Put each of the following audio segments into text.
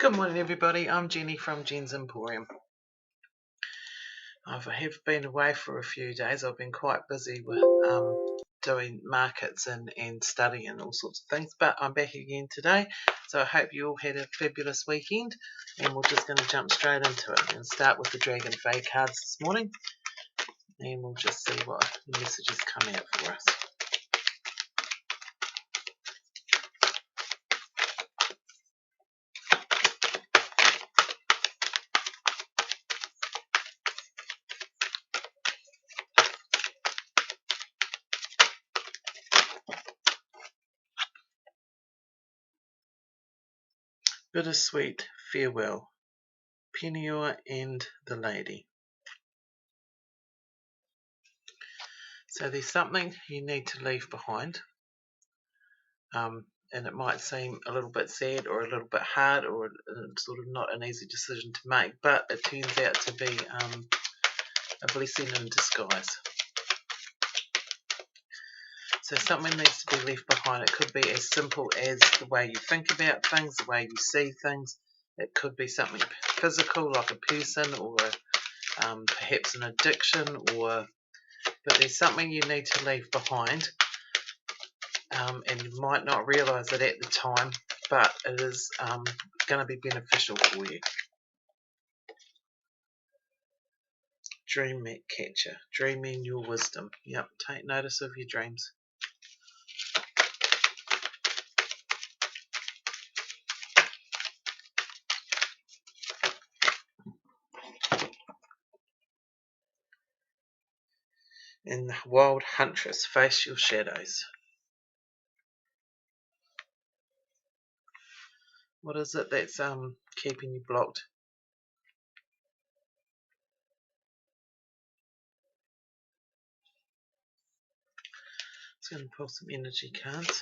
Good morning, everybody. I'm Jenny from Jen's Emporium. I have been away for a few days. I've been quite busy with doing markets and studying and all sorts of things, but I'm back again today. So I hope you all had a fabulous weekend, and we're just going to jump straight into it and start with the Dragon Fae cards this morning, and we'll just see what messages come out for us. Bittersweet Farewell, Penior and the Lady. So there's something you need to leave behind, and it might seem a little bit sad or a little bit hard or sort of not an easy decision to make, but it turns out to be a blessing in disguise. So something needs to be left behind. It could be as simple as the way you think about things, the way you see things. It could be something physical like a person or perhaps an addiction, but there's something you need to leave behind, and you might not realise it at the time, but it is going to be beneficial for you. Dream catcher, dreaming your wisdom. Yep, take notice of your dreams. In the Wild Huntress, face your shadows. What is it that's keeping you blocked? Just going to pull some energy cards.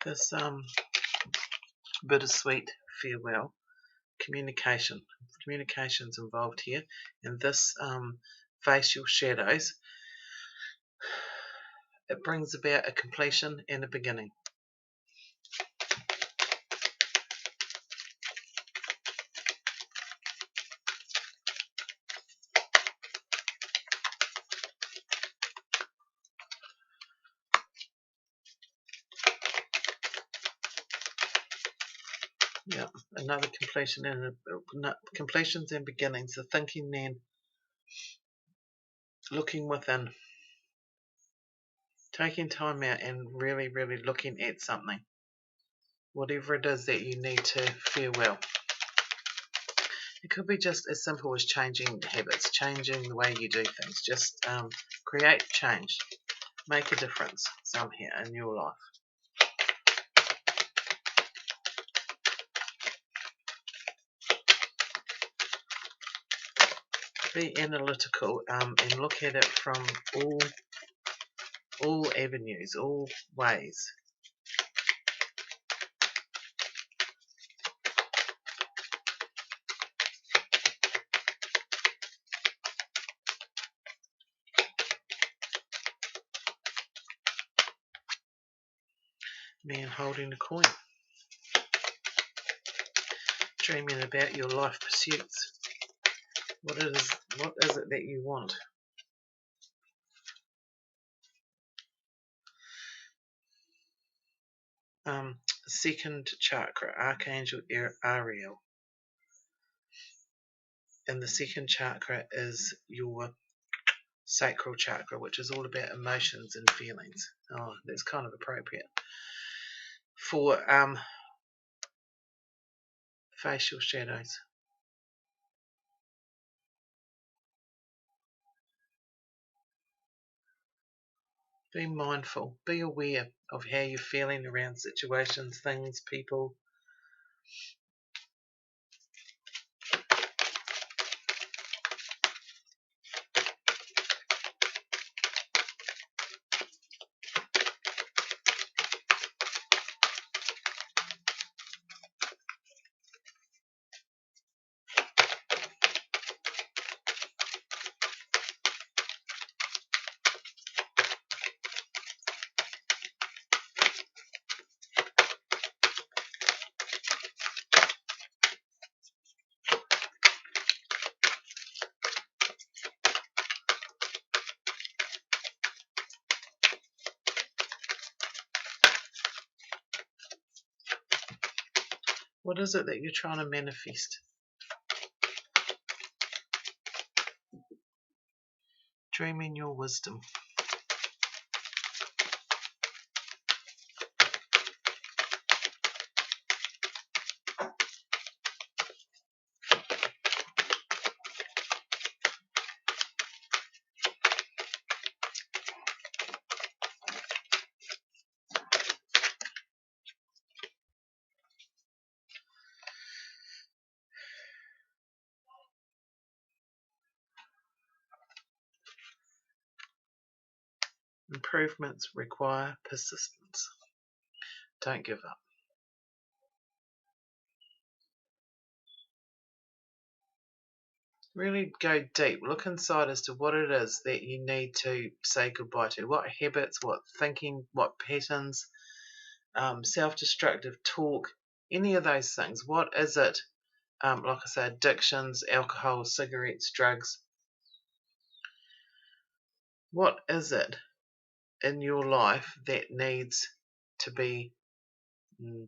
This bittersweet farewell, communication's involved here, and this face your shadows, it brings about a completion and a beginning. Yeah, another completion and completions and beginnings. The thinking then, looking within, taking time out and really, really looking at something, whatever it is that you need to farewell. It could be just as simple as changing habits, changing the way you do things. Just create change, make a difference somehow in your life. Be analytical and look at it from all avenues, all ways. Man holding a coin. Dreaming about your life pursuits. What is it that you want? Second chakra, Archangel Ariel. And the second chakra is your sacral chakra, which is all about emotions and feelings. Oh, that's kind of appropriate for facial shadows. Be mindful, be aware of how you're feeling around situations, things, people. What is it that you're trying to manifest? Dream in your wisdom. Improvements require persistence. Don't give up. Really go deep. Look inside as to what it is that you need to say goodbye to. What habits, what thinking, what patterns, self-destructive talk, any of those things. What is it? Like I say, addictions, alcohol, cigarettes, drugs. What is it in your life that needs to be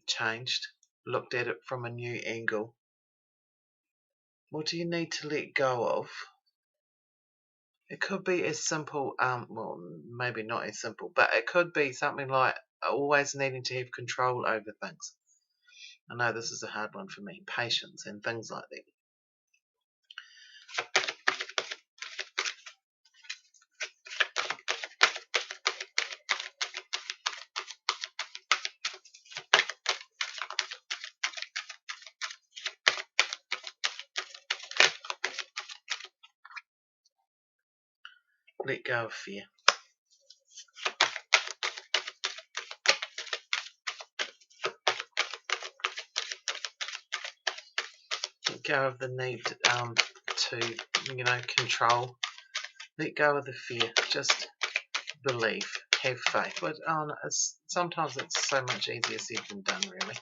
changed, looked at it from a new angle? What do you need to let go of? It could be as simple, well, maybe not as simple, but it could be something like always needing to have control over things. I know this is a hard one for me, patience and things like that. Let go of fear. Let go of the need to control. Let go of the fear. Just believe. Have faith. But sometimes it's so much easier said than done, really.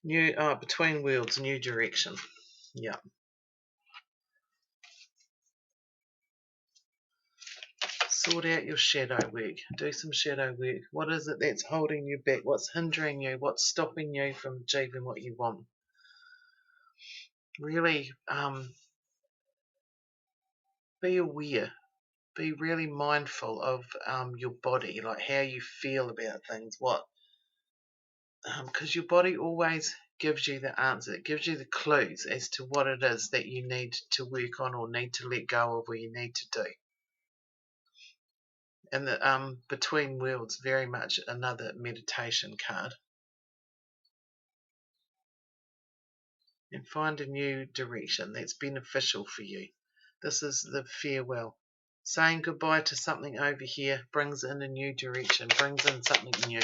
New between worlds, new direction. Yeah. Sort out your shadow work. Do some shadow work. What is it that's holding you back? What's hindering you? What's stopping you from achieving what you want? Really be aware. Be really mindful of your body, like how you feel about things. Because your body always gives you the answer. It gives you the clues as to what it is that you need to work on or need to let go of or you need to do. And the between worlds, very much another meditation card. And find a new direction that's beneficial for you. This is the farewell. Saying goodbye to something over here brings in a new direction, brings in something new.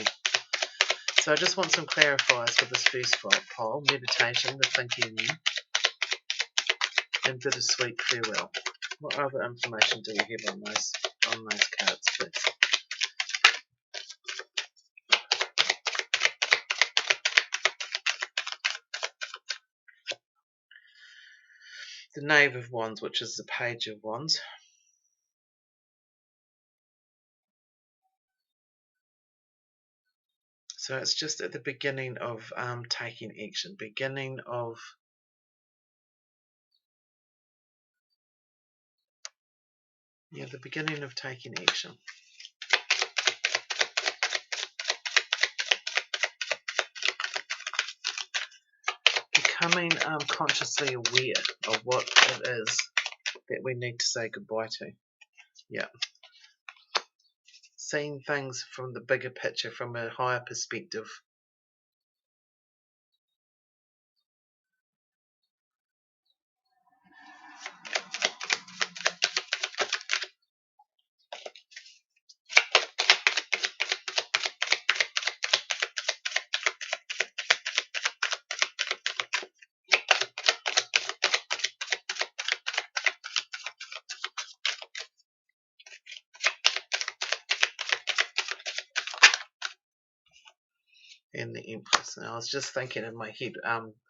So I just want some clarifiers for this first pile. Meditation, the thinking new, and bittersweet farewell. What other information do we have on those cards, please? The Knave of Wands, which is the Page of Wands. So it's just at the beginning of taking action, beginning of the beginning of taking action. Becoming consciously aware of what it is that we need to say goodbye to. Yeah. Seeing things from the bigger picture, from a higher perspective. and the Empress. And I was just thinking in my head,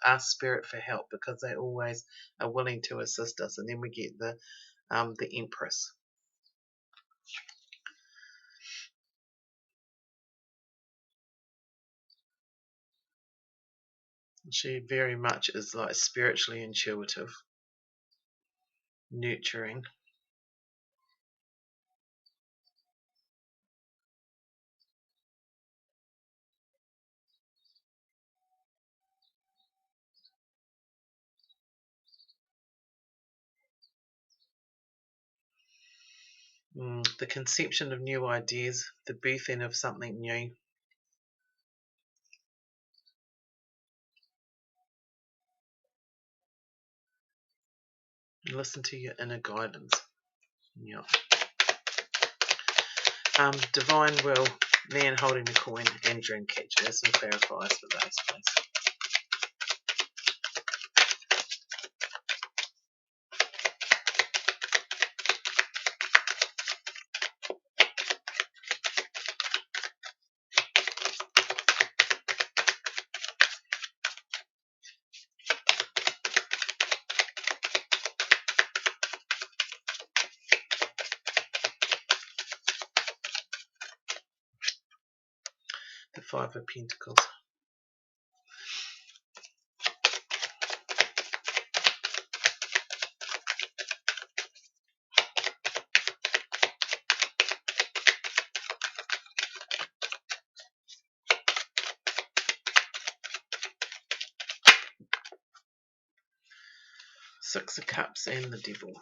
ask Spirit for help, because they always are willing to assist us. And then we get the Empress. She very much is like spiritually intuitive, nurturing. The conception of new ideas, the birthing of something new. And listen to your inner guidance. Yeah. Divine will, man holding the coin, and dream catcher. There's some clarifiers for those, please. The Five of Pentacles. Six of Cups and the Devil.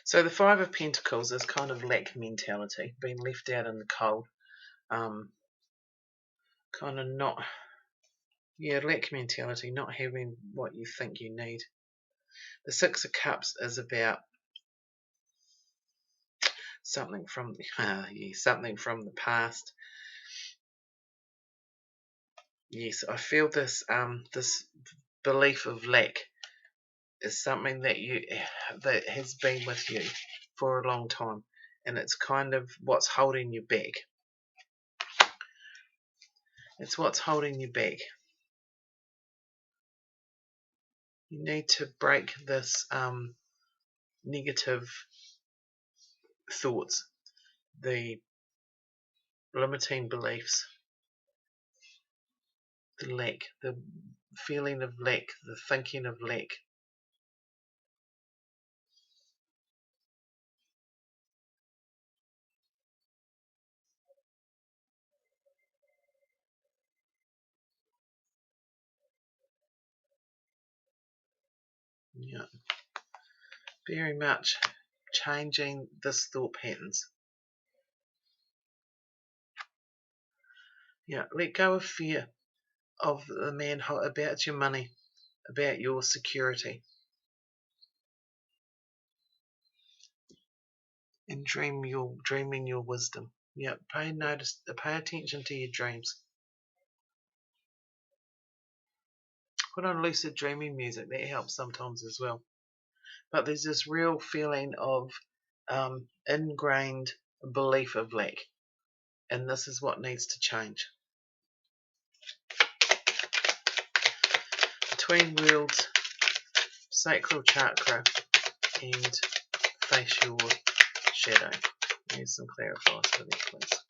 So the Five of Pentacles is kind of lack mentality, being left out in the cold. Kind of not, yeah, lack mentality, not having what you think you need. The Six of Cups is about something from something from the past. Yes, I feel this this belief of lack is something that has been with you for a long time, and it's kind of what's holding you back. It's what's holding you back. You need to break this negative thoughts, the limiting beliefs, the lack, the feeling of lack, the thinking of lack. Yeah, very much changing this thought patterns. Yeah, let go of fear of the man about your money, about your security, and dreaming your wisdom. Yeah, pay attention to your dreams. Put on lucid dreaming music, that helps sometimes as well. But there's this real feeling of ingrained belief of lack, and this is what needs to change. Between worlds, sacral chakra, and face your shadow. Here's some clarifiers for that, please.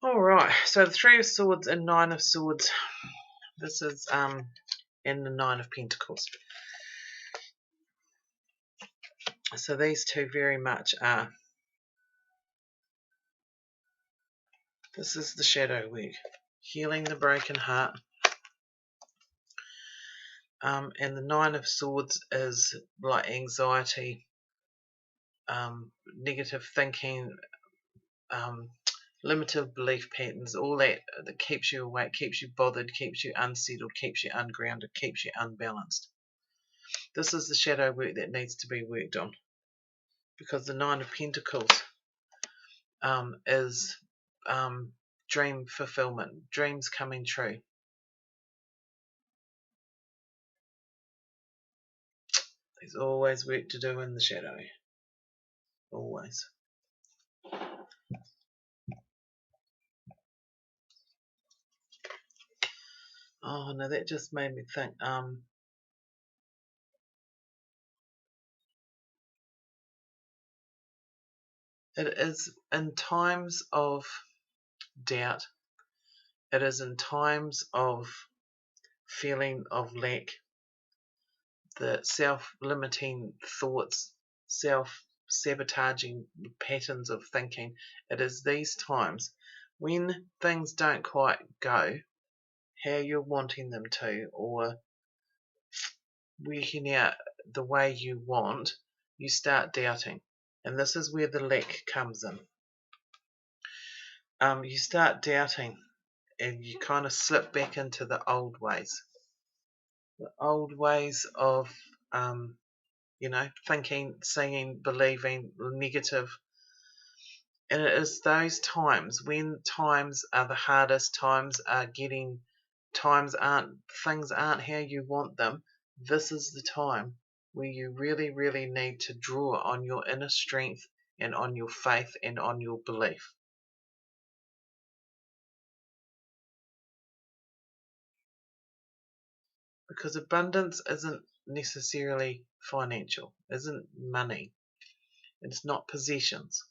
Alright, so the Three of Swords and Nine of Swords. This is in the Nine of Pentacles. So these two very much are. This is the shadow work. Healing the broken heart. And the Nine of Swords is like anxiety, negative thinking, limited belief patterns, all that keeps you awake, keeps you bothered, keeps you unsettled, keeps you ungrounded, keeps you unbalanced. This is the shadow work that needs to be worked on, because the Nine of Pentacles is dream fulfillment, dreams coming true. There's always work to do in the shadow. Always. Oh no, that just made me think. It is in times of doubt. It is in times of feeling of lack, the self-limiting thoughts, self-sabotaging patterns of thinking. It is these times when things don't quite go how you're wanting them to, or working out the way you want, you start doubting. And this is where the lack comes in. You start doubting and you kind of slip back into the old ways. The old ways of, thinking, saying, believing, negative. And it is those times when times are the hardest, things aren't how you want them. This is the time where you really, really need to draw on your inner strength and on your faith and on your belief. Because abundance isn't necessarily financial, isn't money, it's not possessions.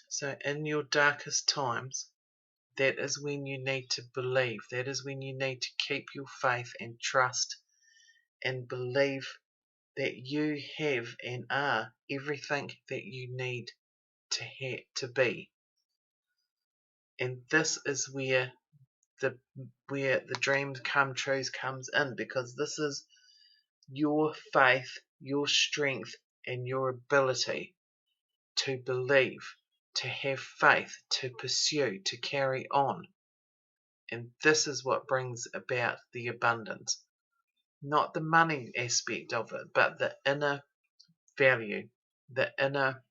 So in your darkest times, that is when you need to believe. That is when you need to keep your faith and trust and believe that you have and are everything that you need to be. And this is where the dreams come trues comes in, because this is your faith, your strength, and your ability to believe, to have faith, to pursue, to carry on. And this is what brings about the abundance. Not the money aspect of it, but the inner value, the inner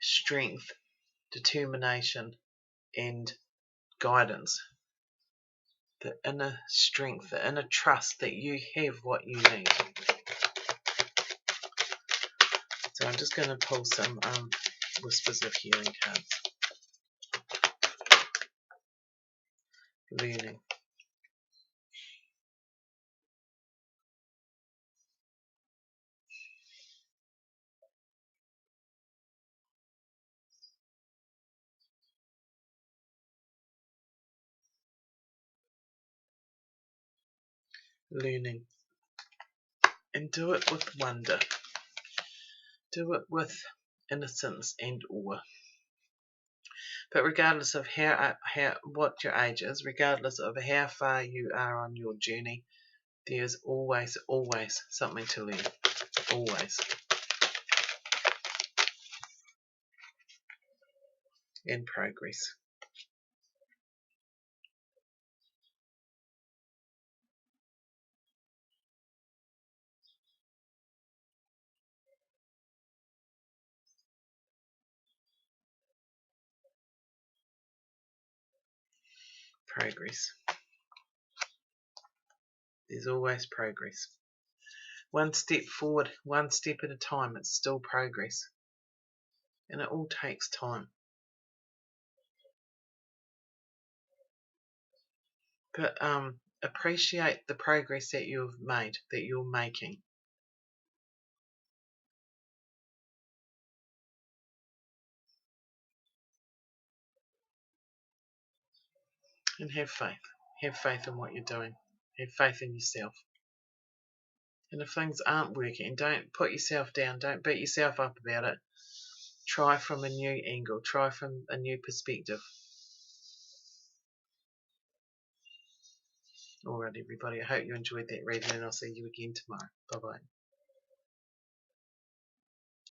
strength, determination, and guidance. The inner strength, the inner trust that you have what you need. So I'm just going to pull some Whispers of Healing cards. Learning. Learning. And do it with wonder. Do it with innocence and awe. But regardless of what your age is, regardless of how far you are on your journey, there's always something to learn. Always. And progress. Progress. There's always progress. One step forward, one step at a time, it's still progress. And it all takes time. But appreciate the progress that you've made, that you're making. And have faith. Have faith in what you're doing. Have faith in yourself. And if things aren't working, don't put yourself down. Don't beat yourself up about it. Try from a new angle. Try from a new perspective. Alright, everybody. I hope you enjoyed that reading, and I'll see you again tomorrow. Bye-bye.